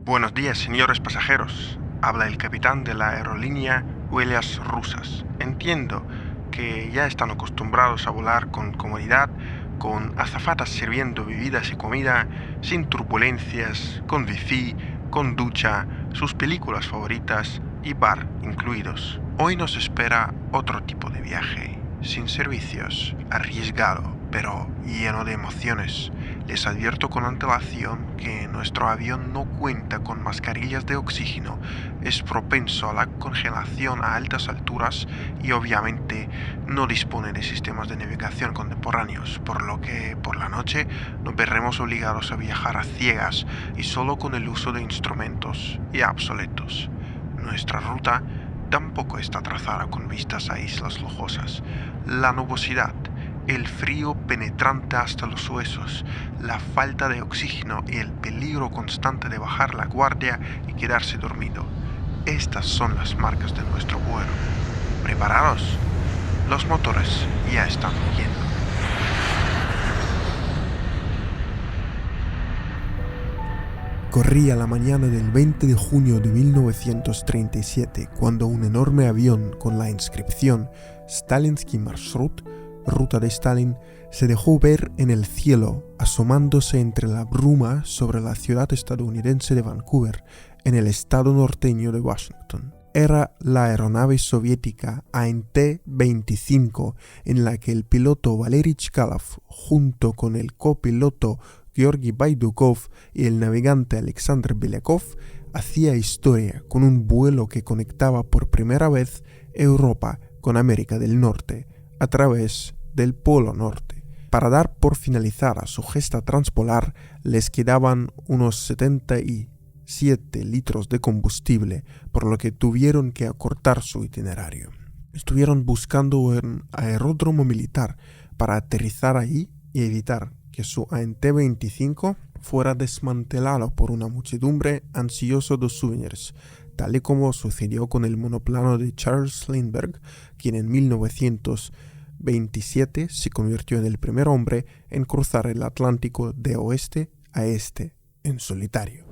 Buenos días, señores pasajeros. Habla el capitán de la aerolínea Huellas Rusas. Entiendo que ya están acostumbrados a volar con comodidad, con azafatas sirviendo bebidas y comida, sin turbulencias, con wifi, con ducha, sus películas favoritas y bar incluidos. Hoy nos espera otro tipo de viaje, sin servicios, arriesgado, pero lleno de emociones. Les advierto con antelación que nuestro avión no cuenta con mascarillas de oxígeno, es propenso a la congelación a altas alturas y obviamente no dispone de sistemas de navegación contemporáneos, por lo que por la noche nos veremos obligados a viajar a ciegas y solo con el uso de instrumentos ya obsoletos. Nuestra ruta tampoco está trazada con vistas a islas lujosas. La nubosidad, el frío penetrante hasta los huesos, la falta de oxígeno y el peligro constante de bajar la guardia y quedarse dormido. Estas son las marcas de nuestro vuelo. ¿Preparados? Los motores ya están rugiendo. Corría la mañana del 20 de junio de 1937 cuando un enorme avión con la inscripción Stalinsky Marshruth, ruta de Stalin, se dejó ver en el cielo, asomándose entre la bruma sobre la ciudad estadounidense de Vancouver, en el estado norteño de Washington. Era la aeronave soviética AN-T-25 en la que el piloto Valery Chkalov, junto con el copiloto Georgi Baidukov y el navegante Alexander Belyakov, hacía historia con un vuelo que conectaba por primera vez Europa con América del Norte a través del Polo Norte. Para dar por finalizada su gesta transpolar les quedaban unos 77 litros de combustible, por lo que tuvieron que acortar su itinerario. Estuvieron buscando un aeródromo militar para aterrizar allí y evitar que su AN-T-25 fuera desmantelado por una muchedumbre ansiosa de souvenirs, tal y como sucedió con el monoplano de Charles Lindbergh, quien en 1927 se convirtió en el primer hombre en cruzar el Atlántico de oeste a este en solitario.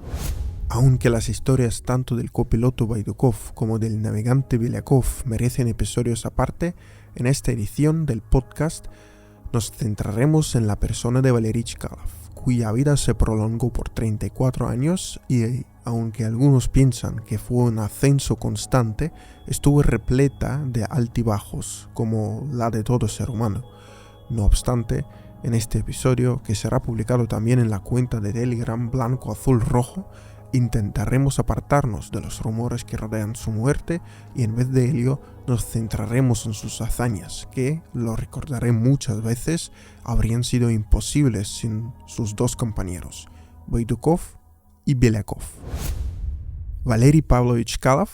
Aunque las historias tanto del copiloto Baidukov como del navegante Belyakov merecen episodios aparte, en esta edición del podcast nos centraremos en la persona de Valery Chkalov, cuya vida se prolongó por 34 años y, aunque algunos piensan que fue un ascenso constante, estuvo repleta de altibajos, como la de todo ser humano. No obstante, en este episodio, que será publicado también en la cuenta de Telegram Blanco Azul Rojo, intentaremos apartarnos de los rumores que rodean su muerte y en vez de ello nos centraremos en sus hazañas que, lo recordaré muchas veces, habrían sido imposibles sin sus dos compañeros, Baidukov y Belyakov. Valery Pavlovich Chkalov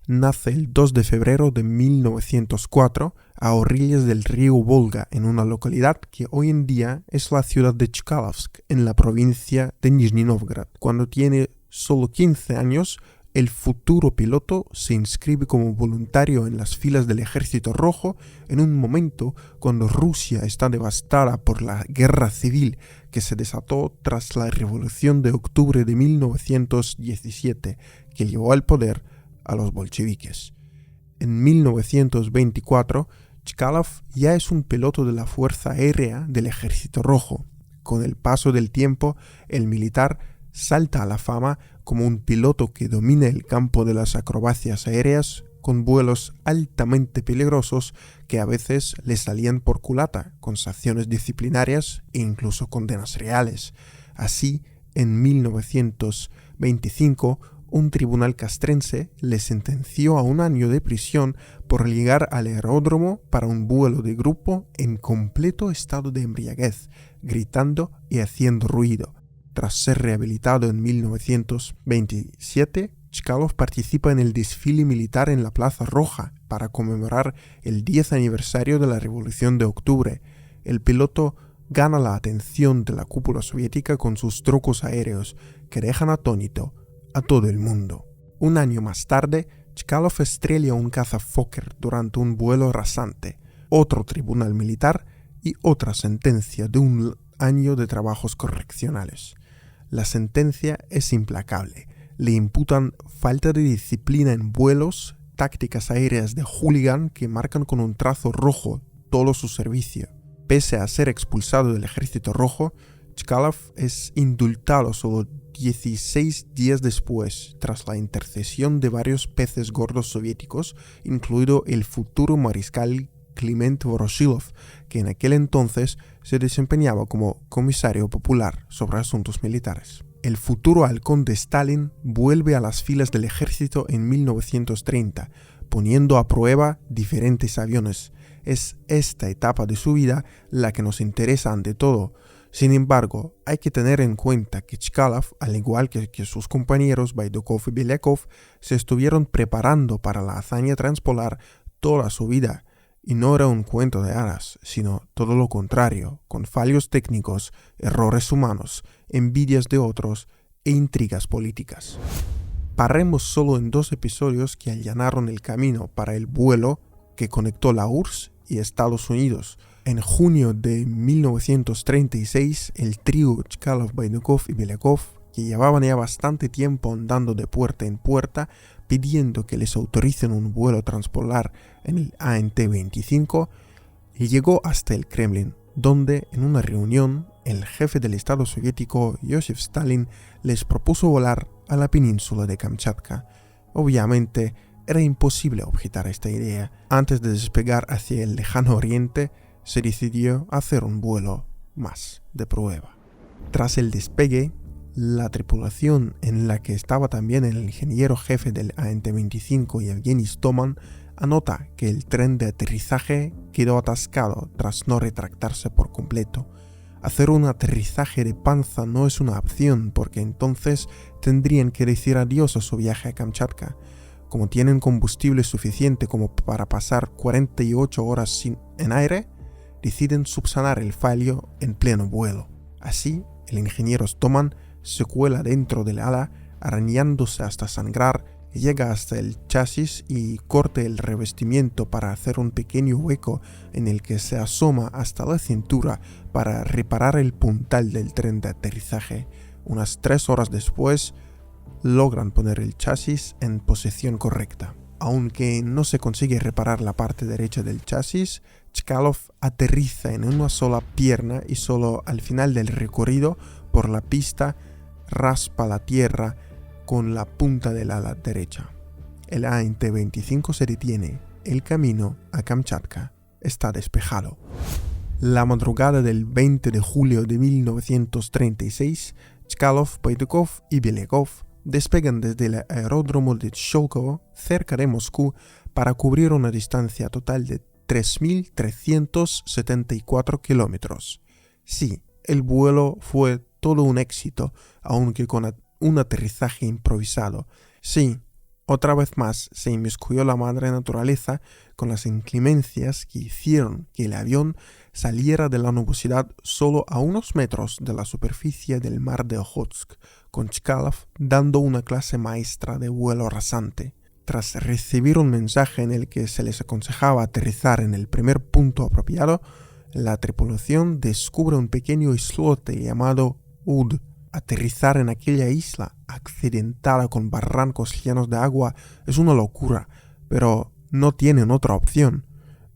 nace el 2 de febrero de 1904 a orillas del río Volga en una localidad que hoy en día es la ciudad de Chkalovsk en la provincia de Nizhny Novgorod. Cuando tiene solo 15 años, el futuro piloto se inscribe como voluntario en las filas del Ejército Rojo en un momento cuando Rusia está devastada por la guerra civil que se desató tras la Revolución de Octubre de 1917, que llevó al poder a los bolcheviques. En 1924, Chkalov ya es un piloto de la Fuerza Aérea del Ejército Rojo. Con el paso del tiempo, el militar salta a la fama como un piloto que domina el campo de las acrobacias aéreas con vuelos altamente peligrosos que a veces le salían por culata, con sanciones disciplinarias e incluso condenas reales. Así, en 1925, un tribunal castrense le sentenció a 1 año de prisión por llegar al aeródromo para un vuelo de grupo en completo estado de embriaguez, gritando y haciendo ruido. Tras ser rehabilitado en 1927, Chkalov participa en el desfile militar en la Plaza Roja para conmemorar el 10 aniversario de la Revolución de Octubre. El piloto gana la atención de la cúpula soviética con sus trucos aéreos, que dejan atónito a todo el mundo. 1 año más tarde, Chkalov estrella un caza Fokker durante un vuelo rasante, otro tribunal militar y otra sentencia de 1 año de trabajos correccionales. La sentencia es implacable. le imputan falta de disciplina en vuelos, tácticas aéreas de hooligan que marcan con un trazo rojo todo su servicio. Pese a ser expulsado del Ejército Rojo, Chkalov es indultado solo 16 días después, tras la intercesión de varios peces gordos soviéticos, incluido el futuro mariscal Kliment Voroshilov, que en aquel entonces se desempeñaba como comisario popular sobre asuntos militares. El futuro halcón de Stalin vuelve a las filas del ejército en 1930, poniendo a prueba diferentes aviones. Es esta etapa de su vida la que nos interesa ante todo. Sin embargo, hay que tener en cuenta que Chkalov, al igual que sus compañeros Baidukov y Belyakov, se estuvieron preparando para la hazaña transpolar toda su vida. Y no era un cuento de hadas, sino todo lo contrario, con fallos técnicos, errores humanos, envidias de otros e intrigas políticas. Paremos solo en 2 episodios que allanaron el camino para el vuelo que conectó la URSS y Estados Unidos. En junio de 1936, el trío Chkalov, Baidukov y Belyakov, que llevaban ya bastante tiempo andando de puerta en puerta, pidiendo que les autoricen un vuelo transpolar en el ANT-25, llegó hasta el Kremlin, donde en una reunión el jefe del Estado soviético, Joseph Stalin, les propuso volar a la península de Kamchatka. Obviamente, era imposible objetar esta idea. Antes de despegar hacia el lejano oriente, se decidió hacer un vuelo más de prueba. Tras el despegue, la tripulación, en la que estaba también el ingeniero jefe del ANT-25 Yevgeny Stoman, anota que el tren de aterrizaje quedó atascado tras no retractarse por completo. Hacer un aterrizaje de panza no es una opción porque entonces tendrían que decir adiós a su viaje a Kamchatka. Como tienen combustible suficiente como para pasar 48 horas en aire, deciden subsanar el fallo en pleno vuelo. Así, el ingeniero Stoman se cuela dentro del ala, arañándose hasta sangrar, llega hasta el chasis y corta el revestimiento para hacer un pequeño hueco en el que se asoma hasta la cintura para reparar el puntal del tren de aterrizaje. Unas 3 horas después, logran poner el chasis en posición correcta. Aunque no se consigue reparar la parte derecha del chasis, Chkalov aterriza en una sola pierna y solo al final del recorrido por la pista raspa la tierra con la punta del ala derecha. El ANT-25 se detiene. El camino a Kamchatka está despejado. La madrugada del 20 de julio de 1936, Chkalov, Baidukov y Belyakov despegan desde el aeródromo de Sholkovo, cerca de Moscú, para cubrir una distancia total de 3.374 kilómetros. Sí, el vuelo fue todo un éxito, aunque con un aterrizaje improvisado. Sí, otra vez más se inmiscuyó la madre naturaleza con las inclemencias que hicieron que el avión saliera de la nubosidad solo a unos metros de la superficie del mar de Ojotsk, con Chkalov dando una clase maestra de vuelo rasante. Tras recibir un mensaje en el que se les aconsejaba aterrizar en el primer punto apropiado, la tripulación descubre un pequeño islote llamado Ud. Aterrizar en aquella isla accidentada con barrancos llenos de agua es una locura, pero no tienen otra opción.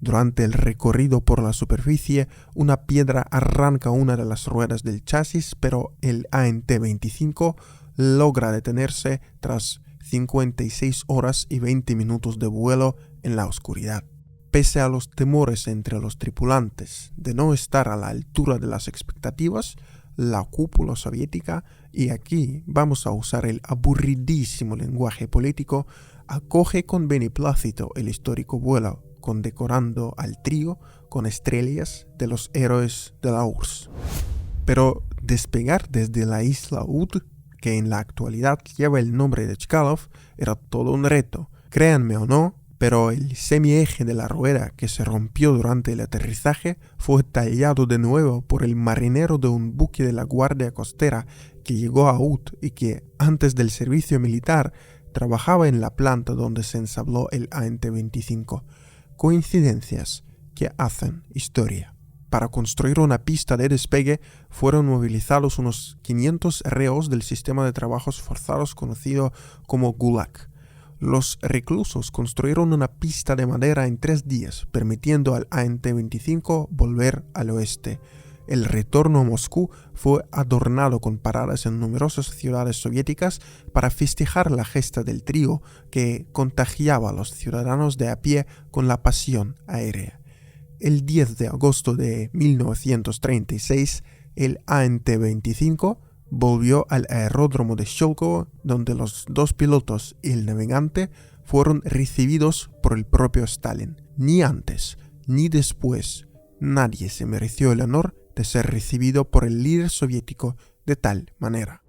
Durante el recorrido por la superficie, una piedra arranca una de las ruedas del chasis, pero el ANT-25 logra detenerse tras 56 horas y 20 minutos de vuelo en la oscuridad. Pese a los temores entre los tripulantes de no estar a la altura de las expectativas, la cúpula soviética, y aquí vamos a usar el aburridísimo lenguaje político, acoge con beneplácito el histórico vuelo, condecorando al trío con estrellas de los héroes de la URSS. Pero despegar desde la isla Ud, que en la actualidad lleva el nombre de Chkalov, era todo un reto. Créanme o no, pero el semieje de la rueda que se rompió durante el aterrizaje fue tallado de nuevo por el marinero de un buque de la Guardia Costera que llegó a Ud y que, antes del servicio militar, trabajaba en la planta donde se ensabló el ANT-25. Coincidencias que hacen historia. Para construir una pista de despegue fueron movilizados unos 500 reos del sistema de trabajos forzados conocido como Gulag. Los reclusos construyeron una pista de madera en 3 días, permitiendo al ANT-25 volver al oeste. El retorno a Moscú fue adornado con paradas en numerosas ciudades soviéticas para festejar la gesta del trío que contagiaba a los ciudadanos de a pie con la pasión aérea. El 10 de agosto de 1936, el ANT-25 volvió al aeródromo de Sholkovo, donde los 2 pilotos y el navegante fueron recibidos por el propio Stalin. Ni antes ni después nadie se mereció el honor de ser recibido por el líder soviético de tal manera.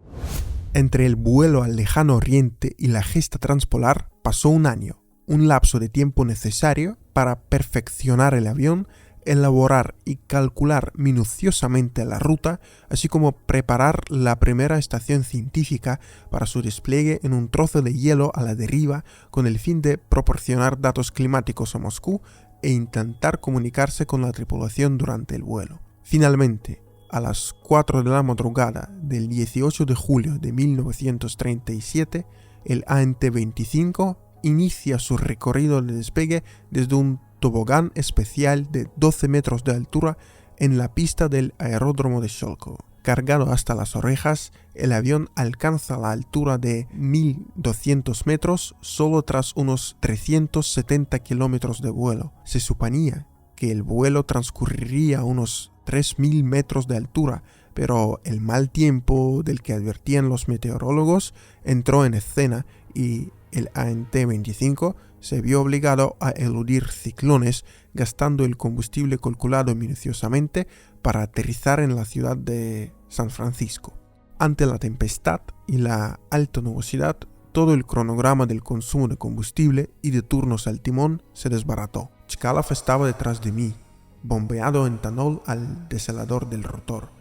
Entre el vuelo al lejano oriente y la gesta transpolar pasó un año, un lapso de tiempo necesario para perfeccionar el avión, elaborar y calcular minuciosamente la ruta, así como preparar la primera estación científica para su despliegue en un trozo de hielo a la deriva con el fin de proporcionar datos climáticos a Moscú e intentar comunicarse con la tripulación durante el vuelo. Finalmente, a las 4 de la madrugada del 18 de julio de 1937, el ANT-25 inicia su recorrido de despegue desde un tobogán especial de 12 metros de altura en la pista del aeródromo de Sholkovo. Cargado hasta las orejas, el avión alcanza la altura de 1.200 metros solo tras unos 370 kilómetros de vuelo. Se suponía que el vuelo transcurriría a unos 3.000 metros de altura, pero el mal tiempo del que advertían los meteorólogos entró en escena y el ANT-25 se vio obligado a eludir ciclones, gastando el combustible calculado minuciosamente para aterrizar en la ciudad de San Francisco. Ante la tempestad y la alta nubosidad, todo el cronograma del consumo de combustible y de turnos al timón se desbarató. Chkalov estaba detrás de mí, bombeado en etanol al deselador del rotor.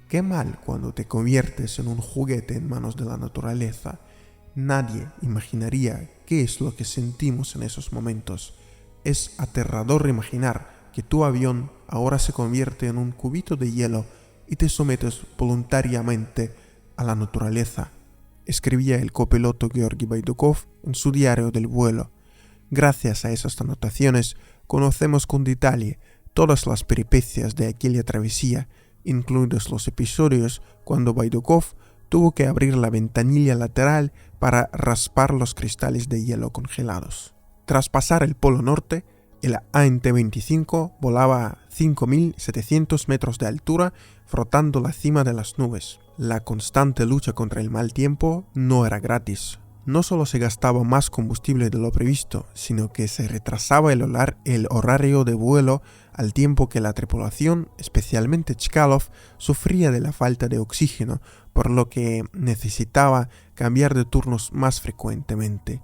Qué mal cuando te conviertes en un juguete en manos de la naturaleza. Nadie imaginaría qué es lo que sentimos en esos momentos. Es aterrador imaginar que tu avión ahora se convierte en un cubito de hielo y te sometes voluntariamente a la naturaleza, escribía el copiloto Georgi Baidukov en su diario del vuelo. Gracias a esas anotaciones conocemos con detalle todas las peripecias de aquella travesía, incluidos los episodios cuando Baidukov tuvo que abrir la ventanilla lateral para raspar los cristales de hielo congelados. Tras pasar el Polo Norte, el ANT-25 volaba a 5.700 metros de altura, frotando la cima de las nubes. La constante lucha contra el mal tiempo no era gratis. No solo se gastaba más combustible de lo previsto, sino que se retrasaba el horario de vuelo al tiempo que la tripulación, especialmente Chkalov, sufría de la falta de oxígeno, por lo que necesitaba cambiar de turnos más frecuentemente.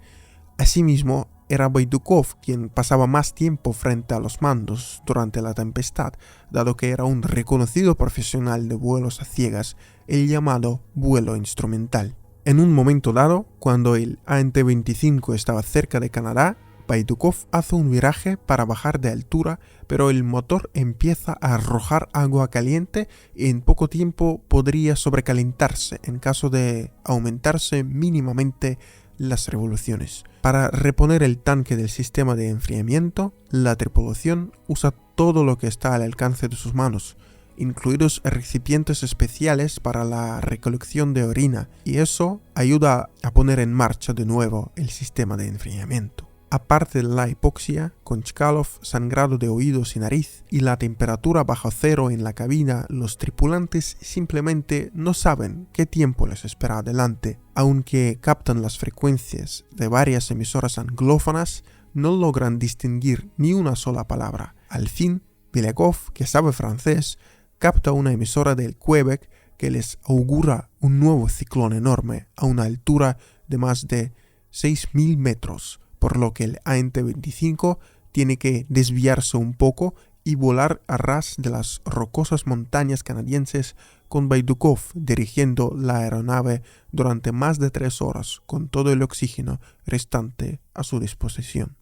Asimismo, era Baidukov quien pasaba más tiempo frente a los mandos durante la tempestad, dado que era un reconocido profesional de vuelos a ciegas, el llamado vuelo instrumental. En un momento dado, cuando el ANT-25 estaba cerca de Canadá, Baidukov hace un viraje para bajar de altura, pero el motor empieza a arrojar agua caliente y en poco tiempo podría sobrecalentarse en caso de aumentarse mínimamente las revoluciones. Para reponer el tanque del sistema de enfriamiento, la tripulación usa todo lo que está al alcance de sus manos, incluidos recipientes especiales para la recolección de orina, y eso ayuda a poner en marcha de nuevo el sistema de enfriamiento. Aparte de la hipoxia, con Chkalov sangrado de oídos y nariz y la temperatura bajo cero en la cabina, los tripulantes simplemente no saben qué tiempo les espera adelante. Aunque captan las frecuencias de varias emisoras anglófonas, no logran distinguir ni una sola palabra. Al fin, Belякov, que sabe francés, capta una emisora del Quebec que les augura un nuevo ciclón enorme a una altura de más de 6.000 metros, por lo que el ANT-25 tiene que desviarse un poco y volar a ras de las rocosas montañas canadienses, con Baidukov dirigiendo la aeronave durante más de 3 horas con todo el oxígeno restante a su disposición.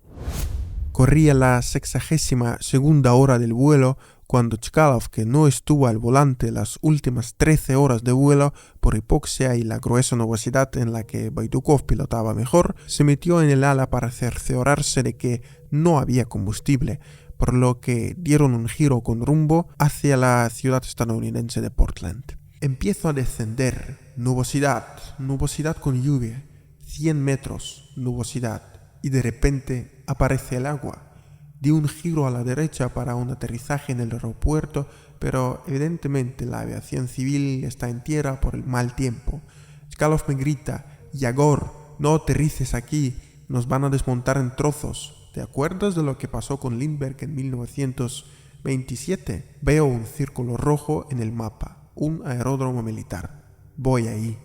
Corría la 62ª hora del vuelo cuando Chkalov, que no estuvo al volante las últimas 13 horas de vuelo por hipoxia y la gruesa nubosidad en la que Baidukov pilotaba mejor, se metió en el ala para cerciorarse de que no había combustible, por lo que dieron un giro con rumbo hacia la ciudad estadounidense de Portland. Empiezo a descender, nubosidad con lluvia, 100 metros, nubosidad, y de repente aparece el agua. Di un giro a la derecha para un aterrizaje en el aeropuerto, pero evidentemente la aviación civil está en tierra por el mal tiempo. Chkalov me grita: «Yagor, no aterrices aquí, nos van a desmontar en trozos. ¿Te acuerdas de lo que pasó con Lindbergh en 1927? Veo un círculo rojo en el mapa, un aeródromo militar. Voy ahí»,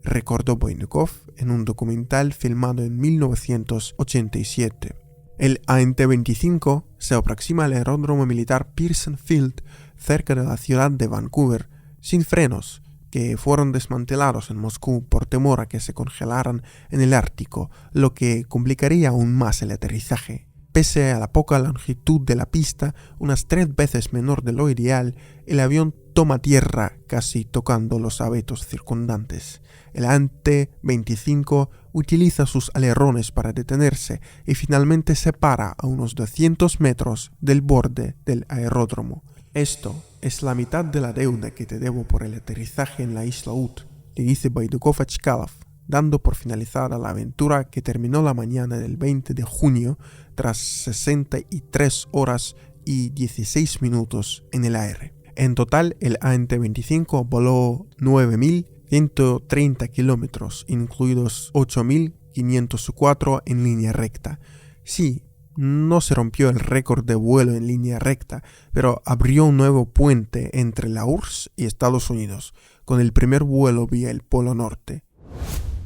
recordó Baidukov en un documental filmado en 1987. El ANT-25 se aproxima al aeródromo militar Pearson Field, cerca de la ciudad de Vancouver, sin frenos, que fueron desmantelados en Moscú por temor a que se congelaran en el Ártico, lo que complicaría aún más el aterrizaje. Pese a la poca longitud de la pista, unas 3 veces menor de lo ideal, el avión toma tierra casi tocando los abetos circundantes. El ANT-25 utiliza sus alerones para detenerse y finalmente se para a unos 200 metros del borde del aeródromo. «Esto es la mitad de la deuda que te debo por el aterrizaje en la isla Ut», le dice Baidukov a Chkalov, dando por finalizada la aventura que terminó la mañana del 20 de junio tras 63 horas y 16 minutos en el aire. En total, el ANT-25 voló 9.130 kilómetros, incluidos 8.504 en línea recta. Sí, no se rompió el récord de vuelo en línea recta, pero abrió un nuevo puente entre la URSS y Estados Unidos, con el primer vuelo vía el Polo Norte.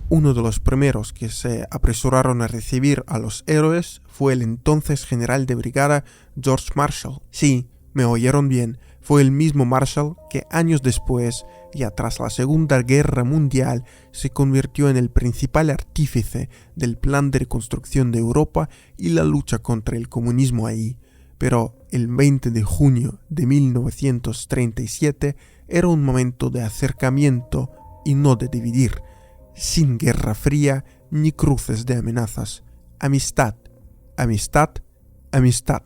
Uno de los primeros que se apresuraron a recibir a los héroes fue el entonces general de brigada George Marshall. Sí, me oyeron bien, fue el mismo Marshall que años después, ya tras la Segunda Guerra Mundial, se convirtió en el principal artífice del plan de reconstrucción de Europa y la lucha contra el comunismo allí. Pero el 20 de junio de 1937 era un momento de acercamiento y no de dividir, sin guerra fría ni cruces de amenazas. Amistad, amistad, amistad.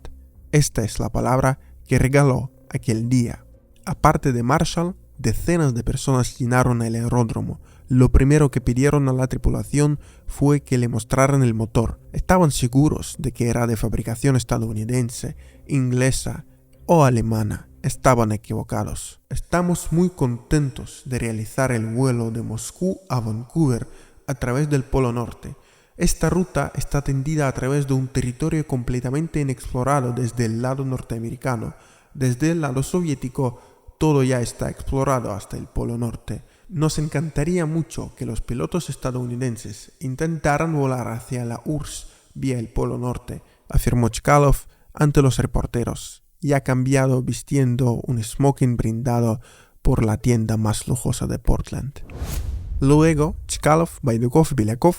Esta es la palabra que regaló aquel día. Aparte de Marshall, decenas de personas llenaron el aeródromo. Lo primero que pidieron a la tripulación fue que le mostraran el motor. Estaban seguros de que era de fabricación estadounidense, inglesa o alemana. Estaban equivocados. Estamos muy contentos de realizar el vuelo de Moscú a Vancouver a través del Polo Norte. Esta ruta está tendida a través de un territorio completamente inexplorado desde el lado norteamericano. Desde el lado soviético, todo ya está explorado hasta el Polo Norte. Nos encantaría mucho que los pilotos estadounidenses intentaran volar hacia la URSS vía el Polo Norte, afirmó Chkalov ante los reporteros, ya cambiado vistiendo un smoking brindado por la tienda más lujosa de Portland. Luego, Chkalov, Baidukov y Belyakov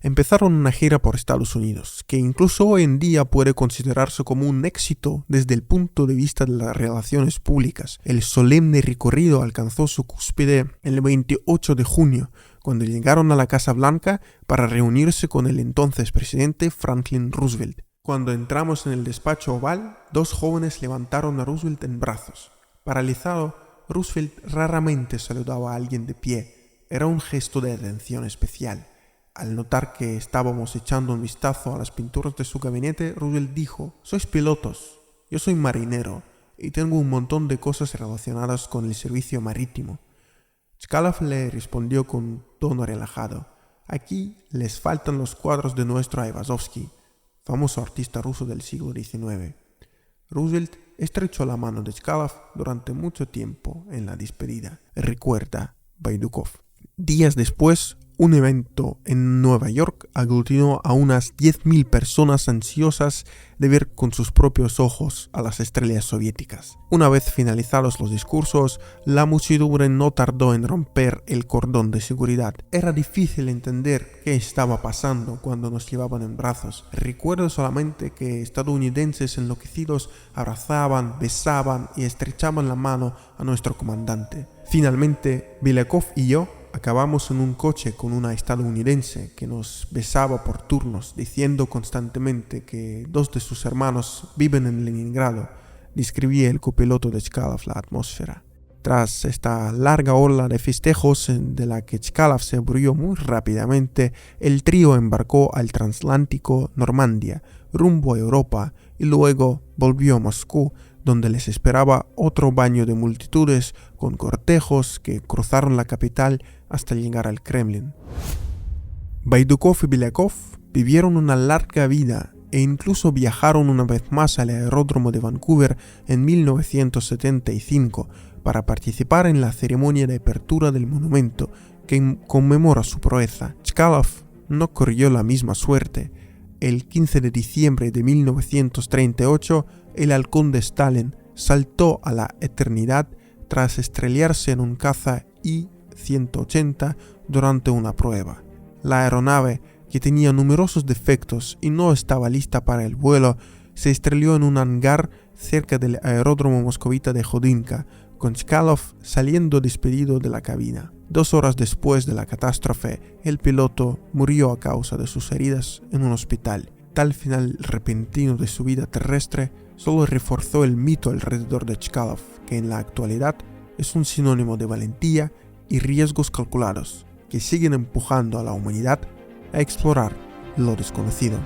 empezaron una gira por Estados Unidos, que incluso hoy en día puede considerarse como un éxito desde el punto de vista de las relaciones públicas. El solemne recorrido alcanzó su cúspide el 28 de junio, cuando llegaron a la Casa Blanca para reunirse con el entonces presidente Franklin Roosevelt. Cuando entramos en el despacho oval, 2 jóvenes levantaron a Roosevelt en brazos. Paralizado, Roosevelt raramente saludaba a alguien de pie. Era un gesto de atención especial. Al notar que estábamos echando un vistazo a las pinturas de su gabinete, Roosevelt dijo: «Sois pilotos, yo soy marinero y tengo un montón de cosas relacionadas con el servicio marítimo». Chkalov le respondió con tono relajado: «Aquí les faltan los cuadros de nuestro Aivazovsky, famoso artista ruso del siglo XIX». Roosevelt estrechó la mano de Chkalov durante mucho tiempo en la despedida, recuerda Baidukov. Días después, Un evento en Nueva York aglutinó a unas 10.000 personas ansiosas de ver con sus propios ojos a las estrellas soviéticas. Una vez finalizados los discursos, la muchedumbre no tardó en romper el cordón de seguridad. Era difícil entender qué estaba pasando cuando nos llevaban en brazos. Recuerdo solamente que estadounidenses enloquecidos abrazaban, besaban y estrechaban la mano a nuestro comandante. Finalmente, Belikov y yo acabamos en un coche con una estadounidense que nos besaba por turnos, diciendo constantemente que 2 de sus hermanos viven en Leningrado. Describía el copiloto de Chkalov la atmósfera. Tras esta larga ola de festejos de la que Chkalov se aburrió muy rápidamente, el trío embarcó al transatlántico Normandia, rumbo a Europa, y luego volvió a Moscú, donde les esperaba otro baño de multitudes con cortejos que cruzaron la capital hasta llegar al Kremlin. Baidukov y Belikov vivieron una larga vida e incluso viajaron una vez más al aeródromo de Vancouver en 1975 para participar en la ceremonia de apertura del monumento que conmemora su proeza. Chkalov no corrió la misma suerte. El 15 de diciembre de 1938, el halcón de Stalin saltó a la eternidad tras estrellarse en un caza I-180 durante una prueba. La aeronave, que tenía numerosos defectos y no estaba lista para el vuelo, se estrelló en un hangar cerca del aeródromo moscovita de Jodinka, con Chkalov saliendo despedido de la cabina. 2 horas después de la catástrofe, el piloto murió a causa de sus heridas en un hospital. Tal final repentino de su vida terrestre solo reforzó el mito alrededor de Chkalov, que en la actualidad es un sinónimo de valentía y riesgos calculados, que siguen empujando a la humanidad a explorar lo desconocido.